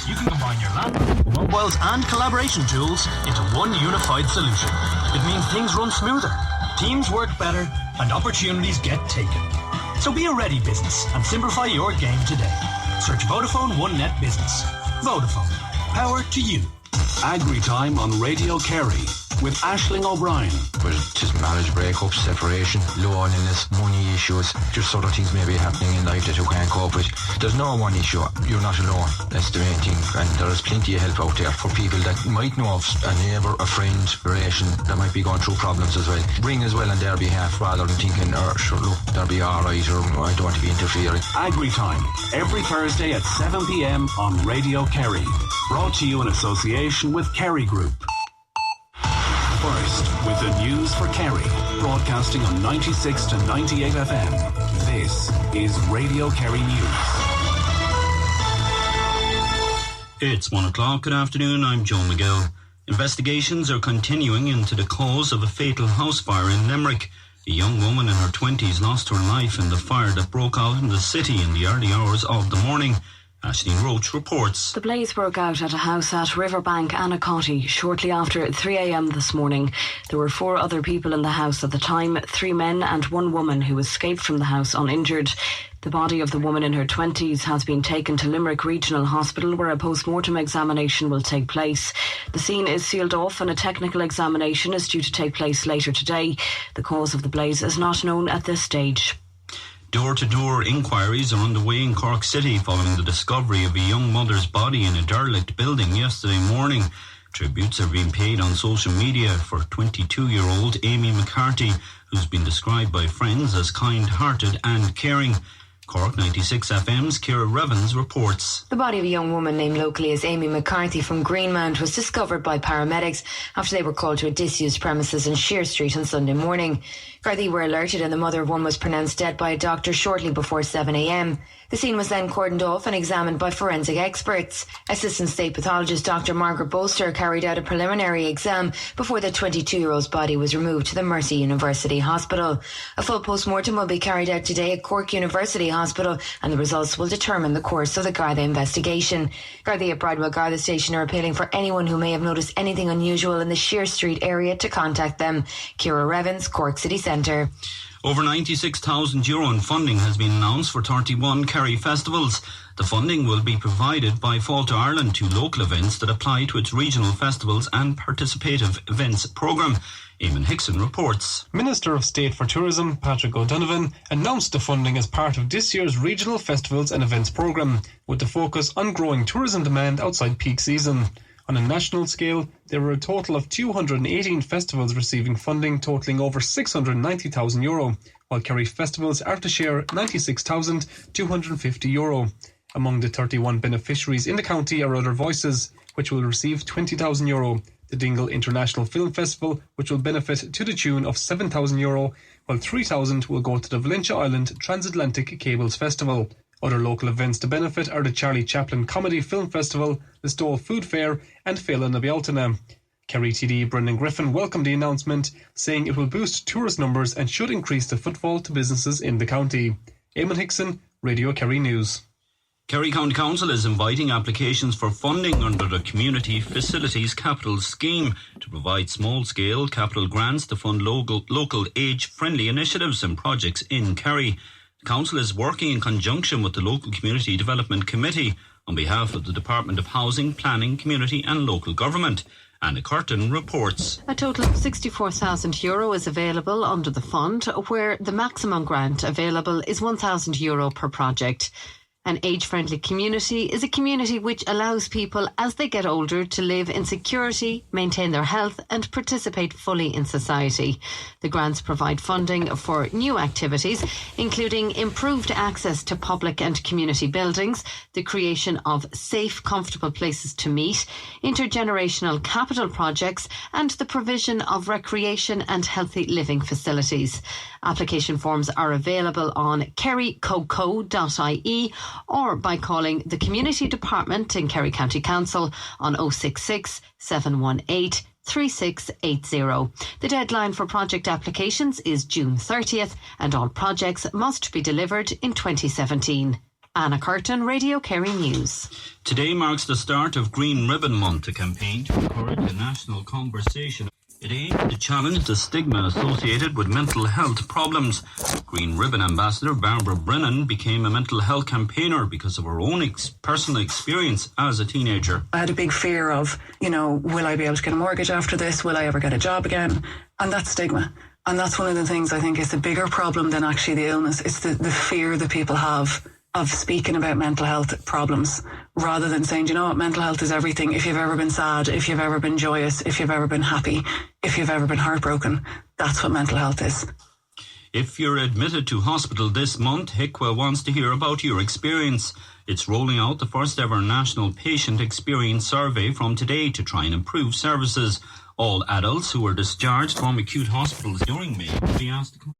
You can combine your landline, mobiles and collaboration tools into one unified solution. It means things run smoother, teams work better, and opportunities get taken. So be a ready business and simplify your game today. Search Vodafone One Net Business. Vodafone. Power to you. Agri Time on Radio Kerry with Aisling O'Brien. Well, just marriage breakups, separation, loneliness, money issues, just other things maybe happening in life that you can't cope with. There's no one issue. You're not alone. That's the main thing. And there's plenty of help out there for people that might know of a neighbour, a friend, a relation that might be going through problems as well. Ring as well on their behalf rather than thinking, sure, look, they'll be alright, or I don't want to be interfering. Agri Time, every Thursday at 7 p.m. on Radio Kerry. Brought to you in association with Kerry Group. First, with the news for Kerry, broadcasting on 96 to 98 FM. This is Radio Kerry News. It's 1 o'clock. Good afternoon. I'm Joe McGill. Investigations are continuing into the cause of a fatal house fire in Limerick. A young woman in her 20s lost her life in the fire that broke out in the city in the early hours of the morning. Aisling Roach reports. The blaze broke out at a house at Riverbank, Anacotty, shortly after 3 a.m. this morning. There were 4 other people in the house at the time, 3 men and 1 woman who escaped from the house uninjured. The body of the woman in her 20s has been taken to Limerick Regional Hospital, where a post-mortem examination will take place. The scene is sealed off and a technical examination is due to take place later today. The cause of the blaze is not known at this stage. Door-to-door inquiries are underway in Cork City following the discovery of a young mother's body in a derelict building yesterday morning. Tributes are being paid on social media for 22-year-old Amy McCarthy, who's been described by friends as kind-hearted and caring. Cork 96 FM's Ciara Revens reports. The body of a young woman named locally as Amy McCarthy from Greenmount was discovered by paramedics after they were called to a disused premises in Shear Street on Sunday morning. Gardaí were alerted and the mother of one was pronounced dead by a doctor shortly before 7 a.m. The scene was then cordoned off and examined by forensic experts. Assistant State Pathologist Dr. Margaret Bolster carried out a preliminary exam before the 22-year-old's body was removed to the Mercy University Hospital. A full post-mortem will be carried out today at Cork University Hospital and the results will determine the course of the Garda investigation. Gardaí at Bridewell Garda Station are appealing for anyone who may have noticed anything unusual in the Shear Street area to contact them. Ciara Revens, Cork City Centre. Over €96,000 in funding has been announced for 31 Kerry festivals. The funding will be provided by Fall to Ireland to local events that apply to its regional festivals and participative events programme. Eamon Hickson reports. Minister of State for Tourism, Patrick O'Donovan, announced the funding as part of this year's regional festivals and events programme, with the focus on growing tourism demand outside peak season. On a national scale, there were a total of 218 festivals receiving funding totalling over €690,000, while Kerry festivals are to share €96,250. Among the 31 beneficiaries in the county are Other Voices, which will receive €20,000, the Dingle International Film Festival, which will benefit to the tune of €7,000, while €3,000 will go to the Valentia Island Transatlantic Cables Festival. Other local events to benefit are the Charlie Chaplin Comedy Film Festival, the Stole Food Fair and Féile na Bealtaine. Kerry TD Brendan Griffin welcomed the announcement, saying it will boost tourist numbers and should increase the footfall to businesses in the county. Eamon Hickson, Radio Kerry News. Kerry County Council is inviting applications for funding under the Community Facilities Capital Scheme to provide small-scale capital grants to fund local age-friendly initiatives and projects in Kerry. The Council is working in conjunction with the Local Community Development Committee on behalf of the Department of Housing, Planning, Community and Local Government. Anna Curtin reports. A total of €64,000 is available under the fund, where the maximum grant available is €1,000 per project. An age-friendly community is a community which allows people as they get older to live in security, maintain their health and participate fully in society. The grants provide funding for new activities, including improved access to public and community buildings, the creation of safe, comfortable places to meet, intergenerational capital projects and the provision of recreation and healthy living facilities. Application forms are available on kerrycoco.ie or by calling the Community Department in Kerry County Council on 066 718 3680. The deadline for project applications is June 30th and all projects must be delivered in 2017. Anna Curtin, Radio Kerry News. Today marks the start of Green Ribbon Month, a campaign to encourage a national conversation. It aims to challenge the stigma associated with mental health problems. Green Ribbon Ambassador Barbara Brennan became a mental health campaigner because of her own personal experience as a teenager. I had a big fear of, will I be able to get a mortgage after this? Will I ever get a job again? And that's stigma. And that's one of the things I think is a bigger problem than actually the illness. It's the fear that people have of speaking about mental health problems, rather than saying, mental health is everything. If you've ever been sad, if you've ever been joyous, if you've ever been happy, if you've ever been heartbroken, that's what mental health is. If you're admitted to hospital this month, HICWA wants to hear about your experience. It's rolling out the first ever national patient experience survey from today to try and improve services. All adults who are discharged from acute hospitals during May will be asked to